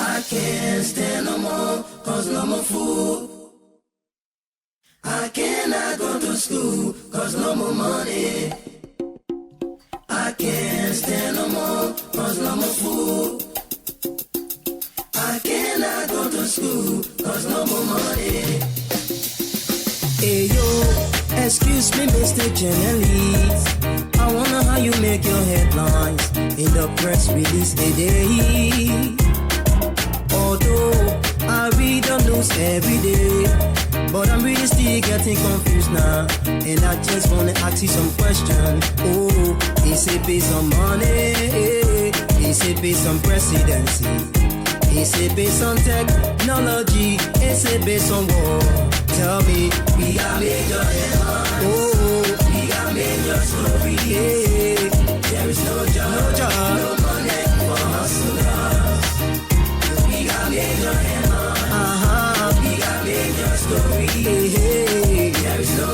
I can't stand no more, cause no more food. I cannot go to school, cause no more money. I can't stand no more, cause no more food. I cannot go to school, cause no more money. Hey yo, excuse me, Mr. Journalist. I wonder how you make your headlines in the press release today. Although I read the news every day, but I'm really still getting confused now. And I just wanna ask you some questions. Oh, is it based on money? Is it based on presidency? Is it based on technology? Is it based on war? Tell me, we got major headlines. Oh, we got major story. Yeah. There is no job, no money for hustlers. We got major headlines. We got major story. Hey. There is no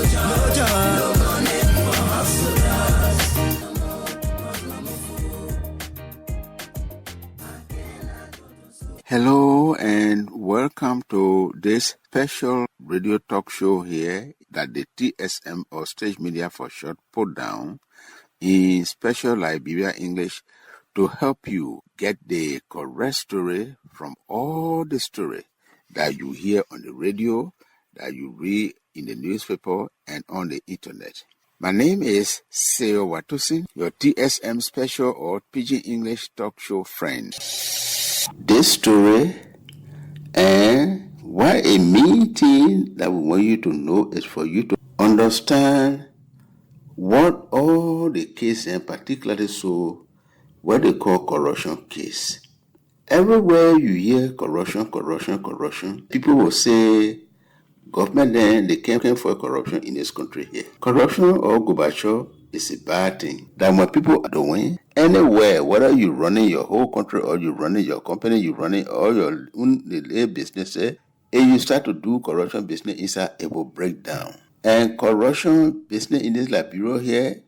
job, no money for hustlers. Hello and welcome to this special radio talk show here that the TSM or Stage Media for short put down in special Liberian English to help you get the correct story from all the story that you hear on the radio, that you read in the newspaper and on the internet. My name is Seo Watusin, your TSM special or Pidgin English talk show friend. This story and why a main thing that we want you to know is for you to understand what all the case and particularly so what they call corruption case. Everywhere you hear corruption, people will say government then they came for corruption in this country here. Corruption or Gorbachev is a bad thing that when people are doing anywhere, whether you're running your whole country or you're running your company, you're running all your own business, and you start to do corruption business inside, it will break down. And corruption business in this Liberia here,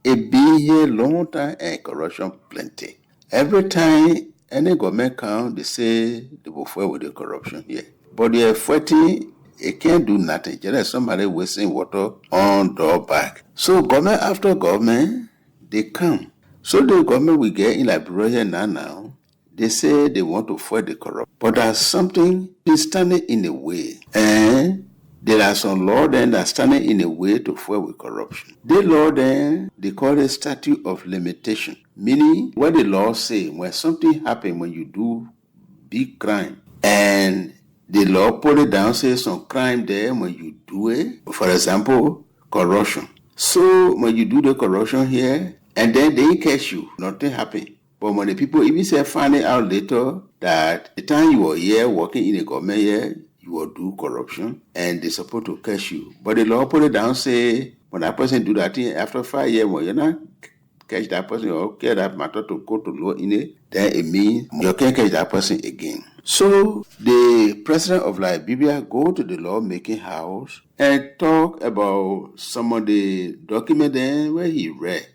it been here long time and corruption plenty. Every time any government come, they say they will fight with the corruption here. But they are fighting. It can't do nothing. Just somebody wasting water on door back. So government after government, they come. So the government we get in Liberia now, they say they want to fight the corruption. But there's something is standing in the way. And there are some law then that are standing in the way to fight with corruption. The law then, they call it Statute of Limitations. Meaning, what the law say, when something happens, when you do big crime, and the law put it down, say some crime there when you do it. For example, corruption. So when you do the corruption here, and then they catch you, nothing happen. But when the people even say finding out later that the time you were here working in the government here, you will do corruption, and they're supposed to catch you. But the law put it down, say when that person do that thing after 5 years, when you're not catch that person or care that matter to go to law in it, then it means you can't catch that person again. So the president of Liberia go to the lawmaking house and talk about some of the document then where he read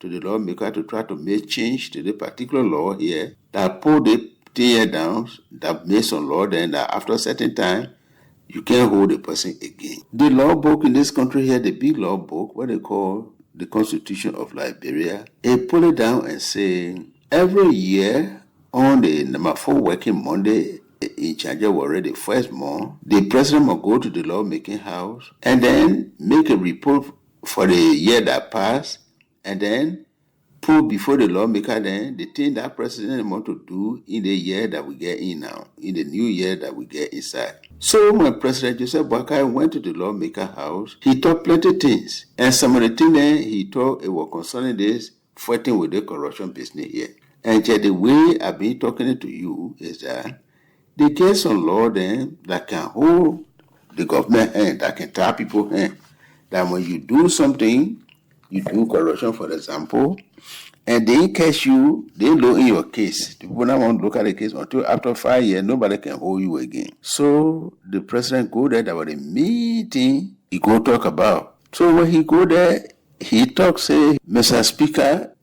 to the lawmaker to try to make change to the particular law here that put the thing down, that made some law then that after a certain time you can't hold the person again. The law book in this country here, the big law book, what they call the Constitution of Liberia, it put it down and say every year on the number 4 working Monday in January already, first month, the president will go to the lawmaking house and then make a report for the year that passed and then put before the lawmaker then the thing that president want to do in the year that we get in now, in the new year that we get inside. So when President Joseph Boakai went to the lawmaker house, he talked plenty things. And some of the things then he talked, it was concerning this fighting with the corruption business here. And the way I've been talking to you is that they get some law then that can hold the government hand, that can tie people hand. That when you do something, you do corruption, for example, and they catch you, they look in your case. The people don't want to look at the case until after 5 years, nobody can hold you again. So the president go there, that was the meeting he go talk about. So when he go there, he talk, say, Mr. Speaker,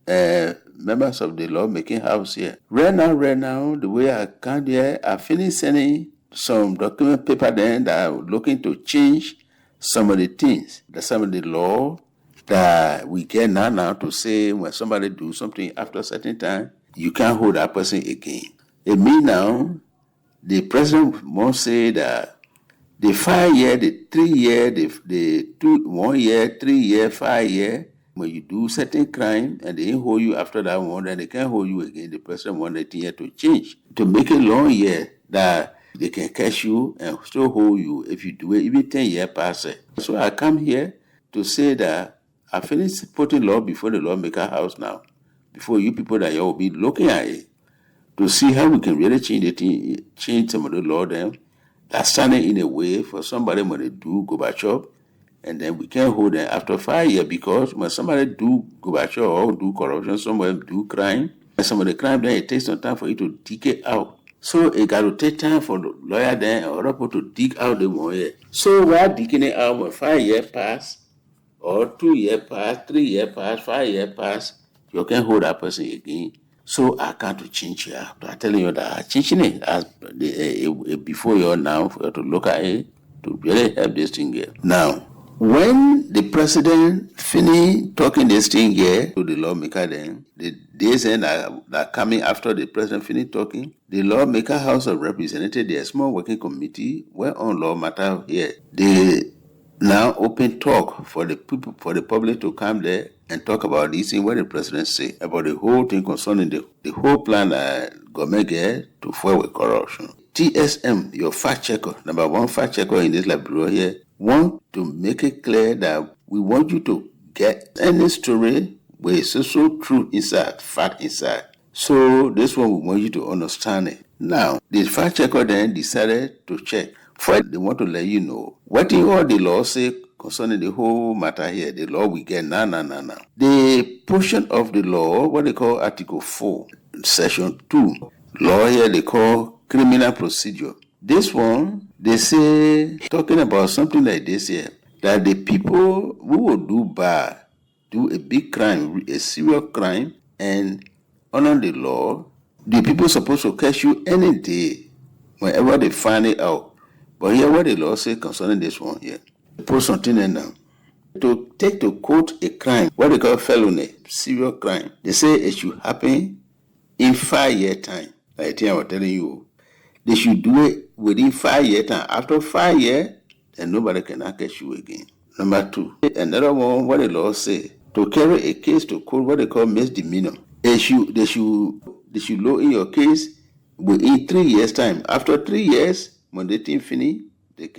members of the lawmaking house here. Right now, the way I come here, I finished sending some document paper then that are looking to change some of the things, some of the law that we get now to say when somebody do something after a certain time, you can't hold that person again. It means now, the president must say that the 5 year, the 3 year, the 1 year, 3 year, 5 year, when you do certain crime and they hold you after that one, then they can't hold you again. The president wanted the year to change, to make it long year that they can catch you and still hold you if you do it, even 10 years pass it. So I come here to say that I finished putting law before the lawmaker house now, before you people that you will be looking at it, to see how we can really change some of the law then that's standing in a way for somebody when they do Gorbachev, and then we can't hold them after 5 years, because when somebody do Gorbachev or do corruption, somebody do crime, and some of the crime then it takes some time for you to dig it out. So it got to take time for the lawyer then or other people to dig out the 1 year. So while digging it out, when 5 years pass, or 2 years pass, 3 years pass, 5 years pass, you can't hold that person again. So I can't change it. I'm telling you that I'm changing it as before you now for you to look at it to really help this thing here. Now, when the president finished talking this thing here to the lawmaker, then the days end that coming after the president finished talking, the lawmaker House of Representatives, their small working committee, were on law matter here. They now open talk for the people, for the public to come there and talk about this thing, what the president say about the whole thing concerning the whole plan that government get to fight with corruption. TSM, your fact checker, number one fact checker in this Liberian here, want to make it clear that we want you to get any story with social truth inside, fact inside. So this one we want you to understand it. Now, the fact checker then decided to check. First, they want to let you know what all the law say concerning the whole matter here, the law we get now. The portion of the law, what they call Article 4, Section 2, law here they call criminal procedure. This one, they say, talking about something like this here, that the people who will do bad, do a big crime, a serious crime, and honor the law, the people supposed to catch you any day, whenever they find it out. But here what the law say concerning this one here, put something in now. To take to court a crime, what they call felony, serious crime, they say it should happen in 5 year time. Like I think I was telling you, they should do it within 5 year time. After 5 years, then nobody cannot catch you again. Number 2, another one, what the law say, to carry a case to court, what they call misdemeanor. They should lower in your case within 3 years time. After 3 years, when the thing finish,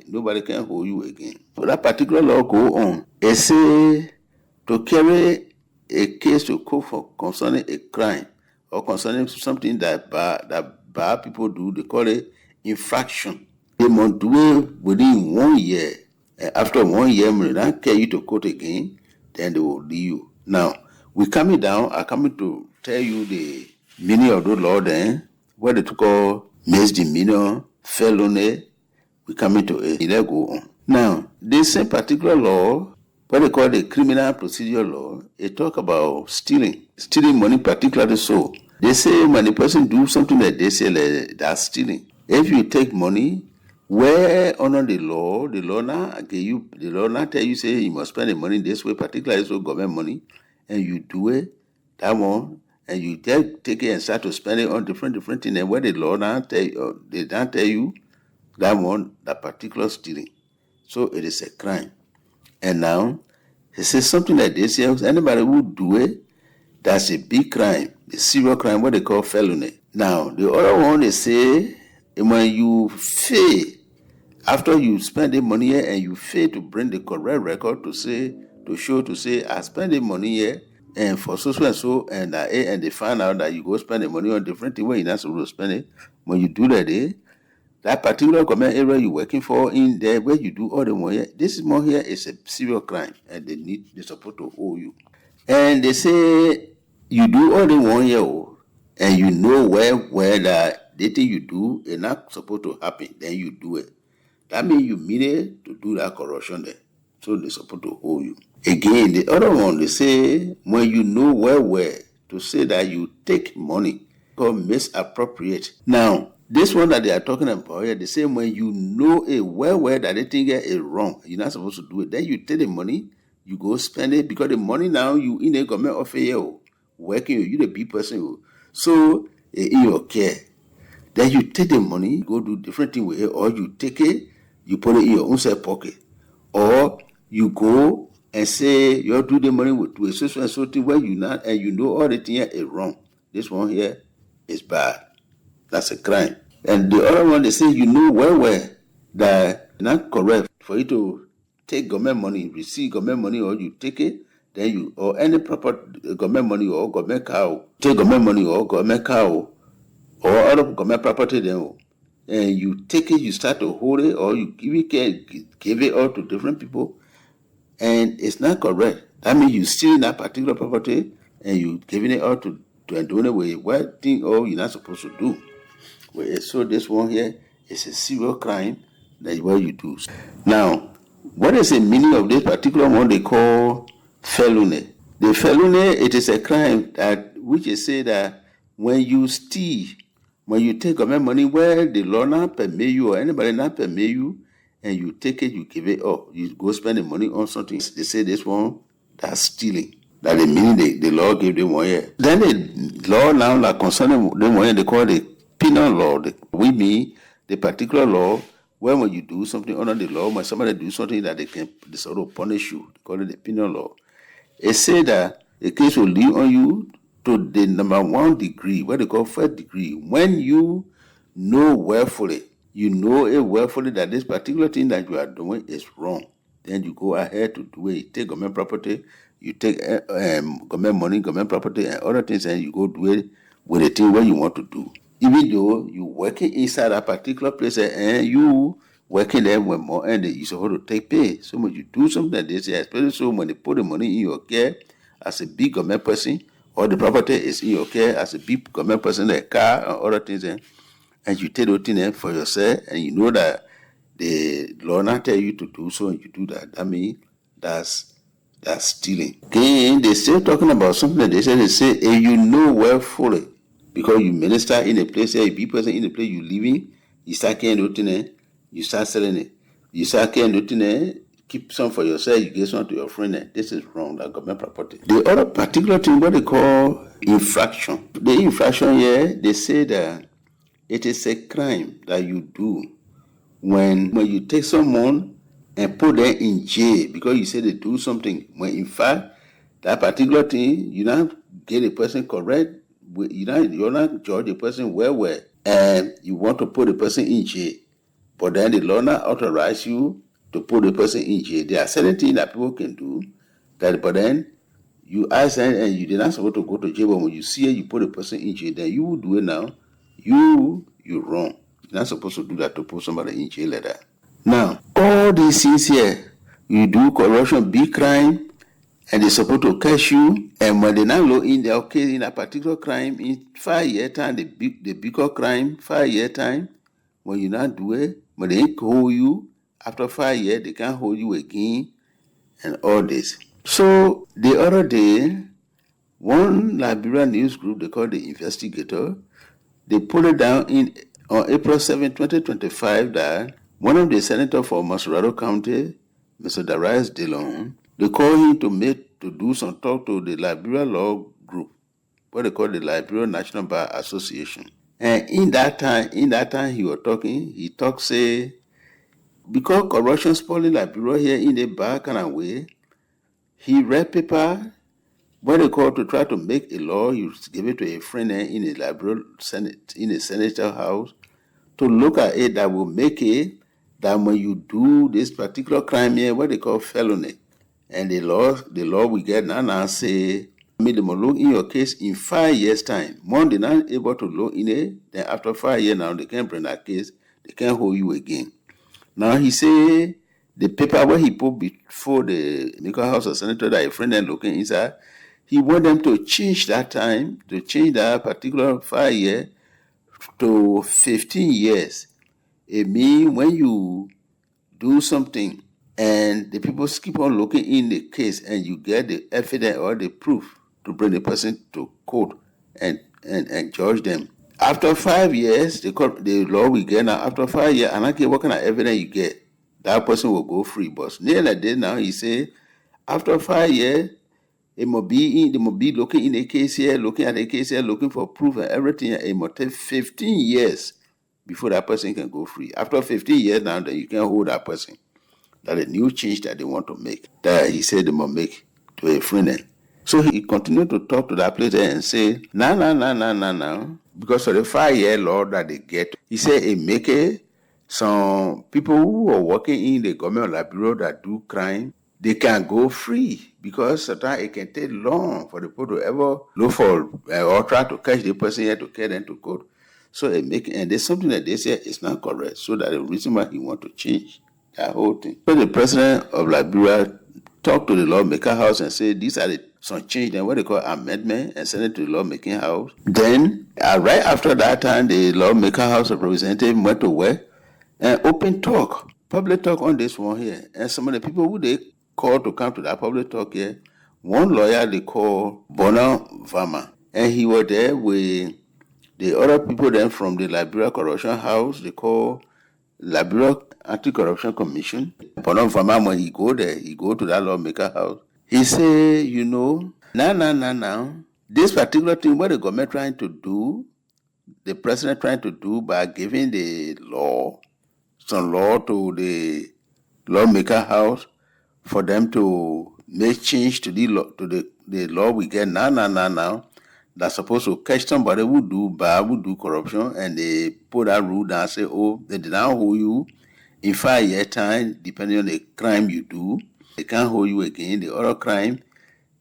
nobody can hold you again. So that particular law go on. It say to carry a case to court for concerning a crime or concerning something that bad people do, they call it infraction. They must do it within 1 year. And after 1 year, when they don't carry you to court again, then they will leave you. Now, we coming down, I'm coming to tell you the meaning of the law then, what they call misdemeanor, felony, we come into it. Let go on. Now, this same particular law, what they call the criminal procedure law, it talk about stealing money particularly so. They say when the person do something that they say like, that's stealing. If you take money, where under the law now give you, the law now tell you say you must spend the money this way, particularly so government money, and you do it, that one, and you take it and start to spend it on different things, and where the law now tell you, they don't tell you that one, that particular stealing. So it is a crime. And now, he says something like this here, anybody who do it, that's a big crime, a serious crime, what they call felony. Now, the other one, they say, when you fail, after you spend the money here and you fail to bring the correct record to say, I spend the money here, and for so and so, and they find out that you go spend the money on different things where you're not supposed to spend it. When you do that, that particular government area you're working for in there where you do all the money, this more here is a serious crime, and they're supposed to owe you. And they say you do all the 1 year, and you know where that the thing you do is not supposed to happen, then you do it. That means you mean it to do that corruption there. So they're supposed to owe you. Again, the other one, they say when you know where to say that you take money called misappropriate. Now, this one that they are talking about here, the same way you know it well that the thing is wrong. You're not supposed to do it. Then you take the money, you go spend it because the money now you in a government office working, you the big person. So in your care. Then you take the money, go do different thing with it, or you take it, you put it in your own side pocket. Or you go and say you do the money with a social and so thing where you not and you know all the thing here is wrong. This one here is bad. That's a crime. And the other one they say you know well that it's not correct for you to take government money, receive government money, or you take it, then you or any proper government money or government cow, take government money or government cow or other government property then and you take it, you start to hold it, or you even can give it out to different people, and it's not correct. That means you steal that particular property and you giving it out to and doing it with what thing you're not supposed to do. So this one here is a serious crime. That's what you do. Now, what is the meaning of this particular one they call felony? The felony, it is a crime that which is say that when you steal, when you take government money where the law not permit you or anybody not permit you, and you take it, you give it up, you go spend the money on something. They say this one, that's stealing. That the meaning the law gave them 1 year. Then the law now like concerning them 1 year, they call the penal law. We mean the particular law where when you do something under the law, when somebody do something that they sort of punish you, they call it the penal law. It say that the case will lead on you to the number 1 degree, what they call first degree. When you know willfully, that this particular thing that you are doing is wrong, then you go ahead to do it. You take government property, you take government money, government property, and other things, and you go do it with the thing what you want to do. Even though you working inside a particular place and you working there with more, and you're supposed to take pay. So when you do something like this, especially so when they put the money in your care as a big government person, or the property is in your care as a big government person, like a car and other things, and you take those things for yourself, and you know that the law not tell you to do so, and you do that. That means that's stealing. Again, they still talking about something that they say, if you know willfully, because you minister in a place, a big person in the place you live in, you start carrying those things, you start selling it. You start carrying those things, keep some for yourself, you give some to your friend. This is wrong, that government property. The other particular thing, what they call infraction. The infraction here, they say that it is a crime that you do when you take someone and put them in jail because you say they do something, when in fact that particular thing you not get a person correct, you're not judge a person well, and you want to put a person in jail, but then the law not authorize you to put a person in jail. There are certain things that people can do that, but then you ask them and you're not supposed to go to jail, but when you see it, you put a person in jail, then you will do it now. You're wrong. You're not supposed to do that, to put somebody in jail like that. Now, all these things here, you do corruption, big crime, and they're supposed to catch you, and when they now look in their case in a particular crime, in 5 year time, the bigger crime, 5 year time, when you not do it, when they hold you, after 5 years, they can't hold you again, and all this. So, the other day, one Liberian news group, they call the Investigator, they put it down on April 7, 2025, that one of the senators for Masurado County, Mr. Darius Dillon, they called him to do some talk to the Liberian law group, what they call the Liberian National Bar Association. And in that time he was talking, he talked, say, because corruption spoiling Liberia here in the bar kind of way, he read paper, what they call to try to make a law, you give it to a friend in a Liberal Senate, in a senator house, to look at it that will make it that when you do this particular crime here, what they call felony, and the law we get now say, they will look in your case in 5 years' time. One, they're not able to look in it, then after 5 years now, they can bring that case, they can't hold you again. Now he say, the paper where he put before the Nickel House of Senator that a friend and looking inside, he want them to change that time, to change that particular 5 years to 15 years. It means when you do something and the people keep on looking in the case and you get the evidence or the proof to bring the person to court and judge them. After 5 years, the law will get now. After 5 years, and I care what kind of evidence you get, that person will go free. But near like this now, he say, after 5 years, they must be looking in the case here, looking at the case here, looking for proof and everything. It must take 15 years before that person can go free. After 15 years now, then you can hold that person. That's a new change that they want to make. That he said they must make to a friend. So he continued to talk to that place and say, no. Because of the 5-year law that they get, he said it make it some people who are working in the government of Liberia that do crime, they can go free because sometimes it can take long for the people to ever look for or try to catch the person here to carry them to court. So it make, and there's something that they say is not correct. So that the reason why he want to change that whole thing. So the president of Liberia talked to the lawmaker house and said these are some change and what they call amendment and send it to the lawmaking house. Then right after that time, the lawmaker house of representatives went to work and open talk, public talk on this one here. And some of the people who they called to come to that public talk here, one lawyer they call Vama, and he was there with the other people then from the Liberia Corruption House, they call Liberia Anti-Corruption Commission. Vama, when he go there, he go to that lawmaker house. He say, now, this particular thing, what the government trying to do, the president trying to do by giving the law, some law to the lawmaker house for them to make change to the law, to the law we get now, that's supposed to catch somebody who do bad, who do corruption, and they put that rule down and say, they did not hold you in 5 years time, depending on the crime you do. They can't hold you again. The other crime,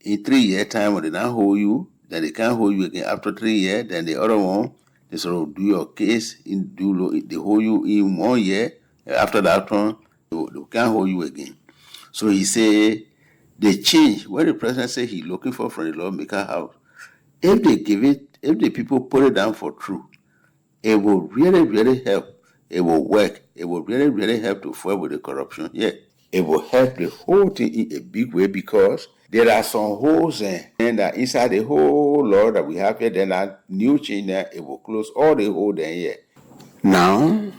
in 3 years time, when they don't hold you, then they can't hold you again. After 3 years, then the other one, they sort of do your case, they hold you in 1 year. After that one, they can't hold you again. So he say, they change. What the president say he's looking for from the lawmaker house, if they give it, if the people put it down for truth, it will really, really help. It will work. It will really, really help to fight with the corruption. Yeah. It will help the whole thing in a big way because there are some holes and that inside the whole law that we have here, then that new change there, it will close all the holes there here. Now,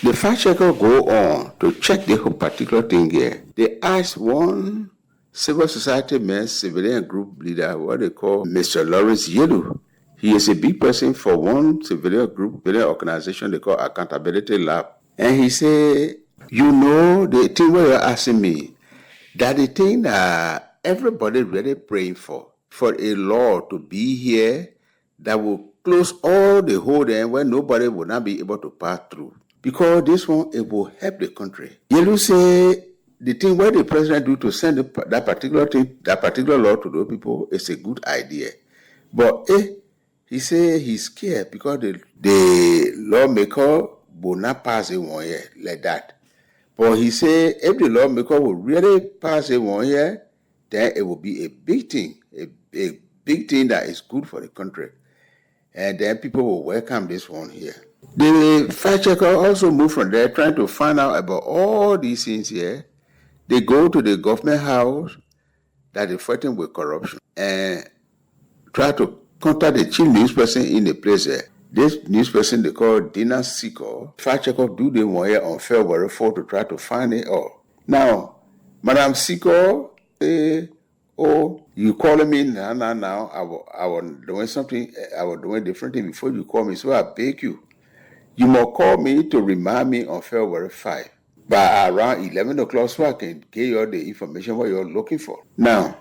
the fact checker go on to check the whole particular thing here. They asked one civil society man, civilian group leader, what they call Mr. Lawrence Yelu. He is a big person for one civilian group, civilian organization they call Accountability Lab. And he said, the thing where you're asking me, that the thing that everybody really praying for a law to be here that will close all the hole there where nobody will not be able to pass through. Because this one, it will help the country. Yelu say, the thing where the president do to send that particular law to those people is a good idea. But he say he's scared because the lawmaker will not pass it 1 year like that. But he say if the lawmaker will really pass it 1 year, then it will be a big thing, a big thing that is good for the country. And then people will welcome this one here. The fact checker also moved from there trying to find out about all these things here. They go to the government house that is fighting with corruption and try to contact the chief news person in the place there. This news person they call Dina Siko. Fact checker do the 1 year on February 4 to try to find it all. Now, Madam Siko, you calling me now. I was doing something, I was doing different thing before you call me, so I beg you. You must call me to remind me on February 5. By around 11 o'clock so I can get you the information what you're looking for. Now,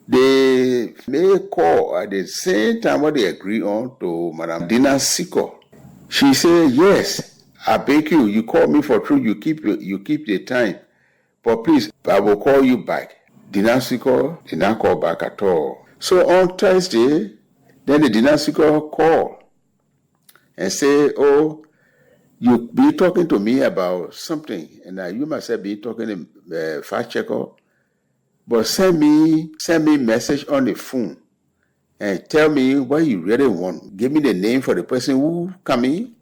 they may call at the same time what they agree on to Madam Dina Siko. She said, yes, I beg you, you call me for truth, you keep the time. But please, I will call you back. Dina Siko did not call back at all. So on Thursday, then the Dina Siko called and say, you be talking to me about something, and you must have been talking to fact checker, but send me message on the phone and tell me what you really want. Give me the name for the person who coming,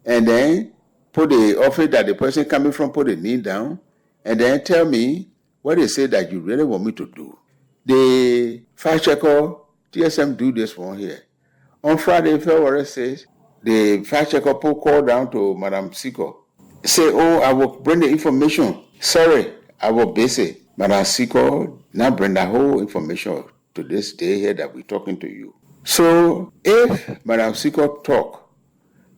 and then put the office that the person coming from, put the name down, and then tell me what they say that you really want me to do. The fact checker TSM do this one here. On Friday, February 6th, the fact checker called down to Madam Siko. Say, oh, I will bring the information. Sorry, I will busy. Madam Siko now bring the whole information to this day here that we're talking to you. So if Madam Siko talk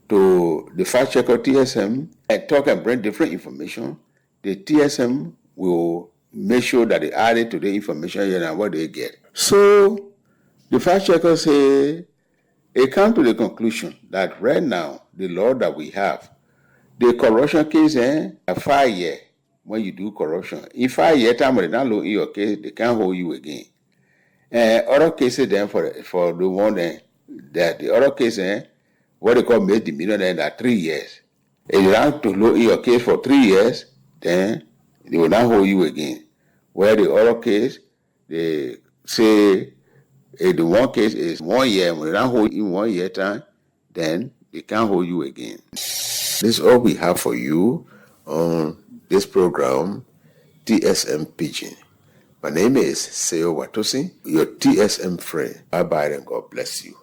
to the fact checker TSM and talk and bring different information, the TSM will make sure that they add it to the information here and what they get. So the fact checker say, it come to the conclusion that right now, the law that we have, the corruption case, a 5 year, when you do corruption, in 5 year time, when they don't look in your case, they can't hold you again. Other cases then for the one that the other case, what they call misdemeanor, then that 3 years. If you have to look in your case for 3 years, then they will not hold you again. Where the other case, they say, if the one case is 1 year, when they don't hold you in 1 year time, then they can't hold you again. This is all we have for you on this program, TSM Pidgin. My name is Seo Watosi, your TSM friend. Bye-bye and God bless you.